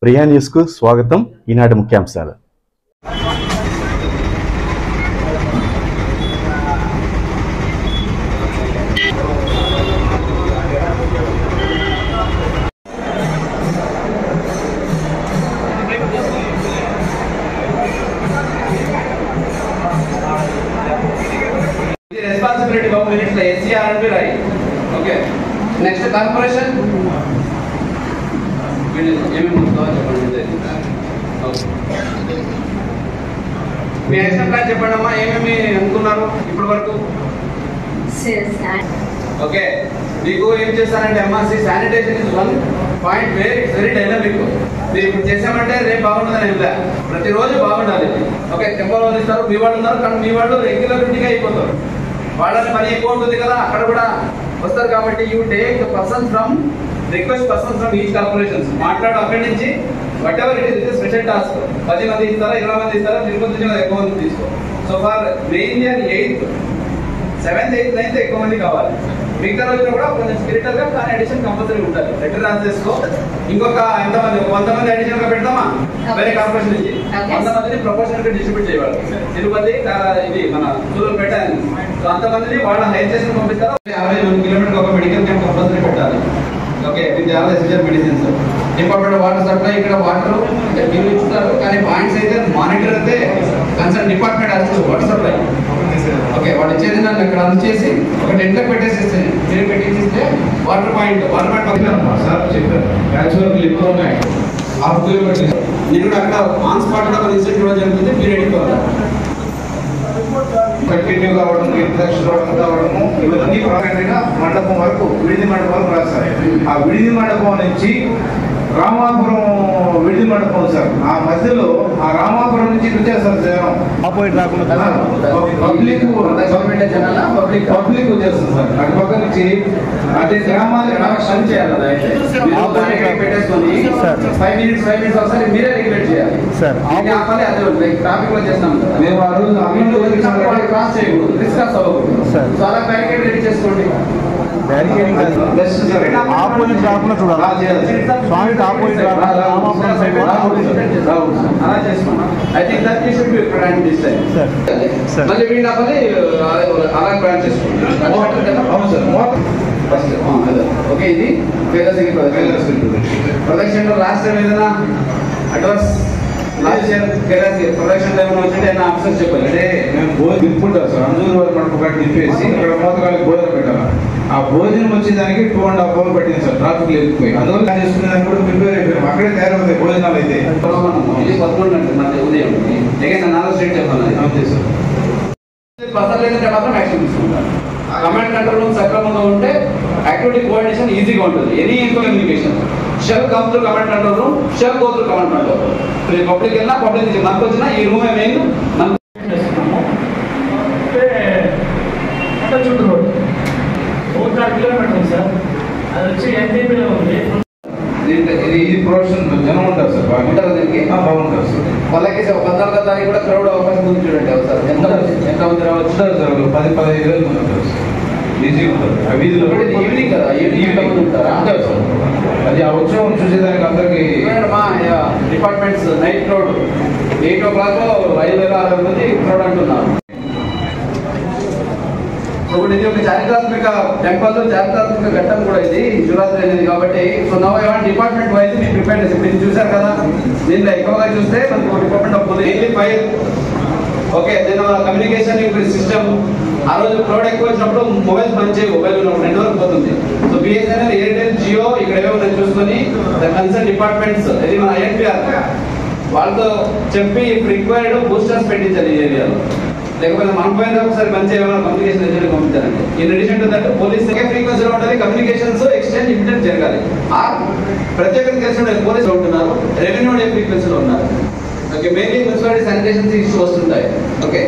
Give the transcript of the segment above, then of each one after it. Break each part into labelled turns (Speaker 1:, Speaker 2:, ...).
Speaker 1: ప్రియా న్యూస్కు స్వాగతం. ఈనాటి ముఖ్యాంశాలు.
Speaker 2: Responsibility of minutes like SCR and be right. Okay. Next corporation. Me action plan చెప్పండి అమ్మా, ఏమేమి అనుకున్నారు ఇప్పటి వరకు? ఓకే, మీకు ఏం చేస్తారంటే అమ్మా, sanitation is one point where it's very dynamic. మీరు ఇప్పుడు చేసామంటే రేపు బాగుంటుందని ఏం లేదు, ప్రతిరోజు బాగుండాలి. ఓకే, టెంపో ఇస్తారు, మీ వాళ్ళు ఉన్నారు కానీ మీ వాళ్ళు రెగ్యులర్గా అయిపోతారు. వాళ్ళని పని ఎక్కువ ఉంటుంది కదా, అక్కడ కూడా వస్తారు. కాబట్టి you take person from request person from each corporations, మాట్లాడు అక్కడి నుంచి. What ever it is special task. 10 మంది ఇస్తారా, 20 మంది ఇస్తారా, తిరుపతి నుంచి ఎక్కువ మంది తీసుకో. So for main year 8th, 7th, 8th, 9th ఎక్కువ మంది కావాలి. మిగతా రోజులు కూడా కొంచెం స్పిరిటల్ గా కానీ అడిషన్ కంపల్సరీ ఉంటుంది. లెటర్ రాసి చేసుకో. ఇంకొక ఎంతమంది, 100 మంది అడిషనల్ గా పెడతామా వేరే కార్పొరేషన్ నుంచి. 100 మందిని ప్రొపోర్షనల్ గా డిస్ట్రిబ్యూట్ చేయాలి. తిరుపతి ఇది మన సూర్యులు పెట్టాలి. సో అంతమందిని వాళ్ళ హెల్త్ స్టేషన్ పంపిస్తారు. 51 కిలోమీటర్ ఒక మెడికల్ క్యాంప్ కంపల్సరీ పెట్టాలి. Okay, with all essential medicines. Department water supply, ఇక్కడ వాటర్ మీరు ఇస్తారు కానీ పాయింట్స్ అయితే మానిటర్ అయితే కన్సర్న్ డిపార్ట్మెంట్ వస్తుంది వాటర్ సప్లై. ఓకే, వాడు ఇచ్చేది నన్ను ఇక్కడ అందచేసి ఒక టెంట్లో పెట్టేసేస్తే మీరు పెట్టేసిస్తే వాటర్ పాయింట్
Speaker 3: సార్ చెప్పారు హాఫ్ కిలోమీటర్
Speaker 2: నేను కూడా అక్కడ ఆన్ స్పాట్ కూడా ఒక ఇన్సిడెంట్ కూడా జరుగుతుంది. మీరు ఎడిపోవాలి
Speaker 3: కంటిన్యూ కావడం, ఇంట్రడక్షన్ కావడము, ఇవన్నీ ప్రకారంగా మండపం వరకు, విడిది మండపం వరకు రాస్తారు. ఆ విడిది మండపం నుంచి రామాపురం విడిది మండపం సార్, ఆ మధ్యలో ఆ రామాపురం నుంచి వచ్చేస్తారు జనం
Speaker 1: ఆపోజిట్ రాకుండా
Speaker 3: పబ్లిక్ వచ్చేస్తుంది సార్. అటు పక్క నుంచి అదే గ్రామాలు
Speaker 2: పని చేయాలి. పెట్టేసుకొని 5 minutes ఒకసారి మీరే రెగ్యులేట్ చేయాలి సార్. ఆపాలి, అదే ట్రాఫిక్ లో చేస్తాం.
Speaker 3: మేము ఆ రోజు
Speaker 2: క్రాస్ చేయకూడదు, డిస్కస్ అవ్వకూడదు. సో అలా బ్యారికేడ్ రెడీ చేసుకోండి.
Speaker 1: ఆపోజిట్ రాకుండా చూడాలి. స్వామికి ఆపోజిట్ రామాపురం సైడ్
Speaker 2: అలా చేసుకున్నాం. I think that you should be plan this time. మళ్ళీ వీళ్ళు ఆపాలి, అలా ప్లాన్ చేసుకుంటాం.
Speaker 3: అవును సార్.
Speaker 2: ఫస్ట్ ఓకే, ఇది ప్రొడక్షన్ లో లాస్ట్ టైం ఏదైనా advance last year production time వచ్చింటే ఏమైనా ఆఫీసర్ చెప్పాలి.
Speaker 3: అంటే మేము భోజనం దింపుంటాం సార్, అందరూ వరకు మనకు ఒకటి దింపేసి ఇక్కడ మోతకాలకి భోజనం పెట్టాలి. ఆ భోజనం వచ్చేదానికి 2.5 hours పట్టింది సార్, ట్రాఫిక్ లేకపోయి. అందువల్ల ప్లాన్ చేసుకునేదానికి కూడా ప్రిపేర్ అయిపోయాం. అక్కడే తయారవుతాయి భోజనాలు అయితే.
Speaker 2: ఇది 11 గంటలు ఉదయం. ఏదైనా 4 స్టేట్ చెప్పాలి.
Speaker 3: అంతే సార్.
Speaker 2: బస్సులు లేదంటే మాత్రం యాక్షన్ తీసుకుంటారు. కమాండ్ కంట్రోల్ రూమ్ సక్రమంగా ఉంటే యాక్టివిటీ కోఆర్డినేషన్ ఈజీగా ఉంటుంది. Any communication shell come through command control room, shall go through command control room. Public వెళ్ళినా పబ్లిక్ నుంచి మనకు వచ్చినా ఈ రూమ్ మెయిన్.
Speaker 4: చుట్టూ రోడ్ 4 కిలోమీటర్లు సార్, అది వచ్చి ఎన్టీపీలో ఉంది.
Speaker 3: ఇది ప్రొడక్షన్ జనం ఉంటారు సార్,
Speaker 2: ఉంటారు దీనికి
Speaker 3: బాగుంటారు సార్.
Speaker 2: వాళ్ళకి 14వ తారీఖు కూడా క్రౌడ్ అవకాశం ఉంది చూడండి. సార్ ఎంత మంది రావచ్చు
Speaker 3: సార్? 10-15 వేల మంది ఉంటారు సార్, ఈజీగా ఉంటారు. ఆ వీధిలో
Speaker 2: ఈవినింగ్ కదా, ఈవినింగ్ ఉంటారా?
Speaker 3: ఉంటారు సార్. అది ఆ ఉత్సవం చూసేదానికి అందరికి
Speaker 2: మా డిపార్ట్మెంట్స్ నైట్ క్రౌడ్ 8 o'clock 5,600 మంది క్రౌడ్ అంటున్నారు. ఇప్పుడు ఇది ఒక చారిత్రాత్మక టెంపల్, చారిత్రాత్మక ఘట్టం కూడా ఇది శివరాత్రి అనేది. కాబట్టి so now I want department wise me preparedness. ఇప్పుడు చూసారు కదా, దీంట్లో ఎక్కువగా చూస్తే మనకు department of police fire. Okay, నేను కమ్యూనికేషన్ సిస్టమ్. ఆ రోజు క్రౌడ్ ఎక్కువ వచ్చినప్పుడు మొబైల్స్ పనిచేయవు, మొబైల్ నెట్వర్క్ పోతుంది. సో బిఎస్ఎన్ఎల్, ఎయిర్టెల్, జియో ఇక్కడ ఏవో ఉన్నాయి చూసుకొని ద కన్సర్న్ డిపార్ట్మెంట్స్, ఇది మన ఐఎన్పిఆర్ వాళ్ళతో చెప్పి రిక్వైర్డ్ బూస్టర్స్ పెట్టించాలి ఈ ఏరియాలో. లేకపోతే మనం పోయిన ఒకసారి మంచి ఏమైనా కమ్యూనికేషన్ ఏజెంట్ పంపించాలంటే. In addition to that police ఫ్రీక్వెన్సీలో ఉంటుంది, కమ్యూనికేషన్స్ ఎక్స్చేంజ్ ఇమిడియట్ జరగాలి. ప్రత్యేకంగా తెలిసిన పోలీసులు ఉంటున్నారు, రెవెన్యూ ఫ్రీక్వెన్సీలో ఉన్నారు. Okay, mainly municipality sanitation issues వస్తుంటాయి. ఓకే,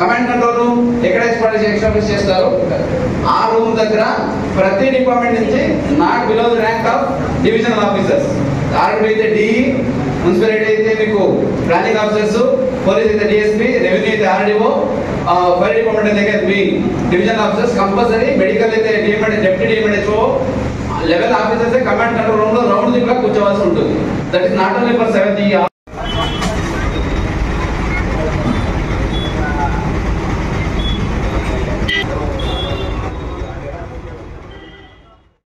Speaker 2: కమాండ్ కంట్రోల్ రూమ్ ఎక్కడ ఎస్టాబ్లిష్ చేస్తారు, ఆ రూమ్ దగ్గర ప్రతి డిపార్ట్మెంట్ నుంచి not below the rank of divisional officers. RD అయితే డిఈ, మున్సిపాలిటీ అయితే మీకు ప్లానింగ్ ఆఫీసర్స్, పోలీస్ అయితే డిఎస్పీ, రెవెన్యూ అయితే ఆర్డీఓ, ఫైర్ డిపార్ట్మెంట్ అయితే మీ డివిజనల్ ఆఫీసర్స్ కంపల్సరీ. మెడికల్ అయితే డిఎంఎడ్, deputy DMHO level officers command control room లో రౌండ్ ది గా కూర్చోవాల్సి ఉంటుంది. That is not only for 7th. ఈ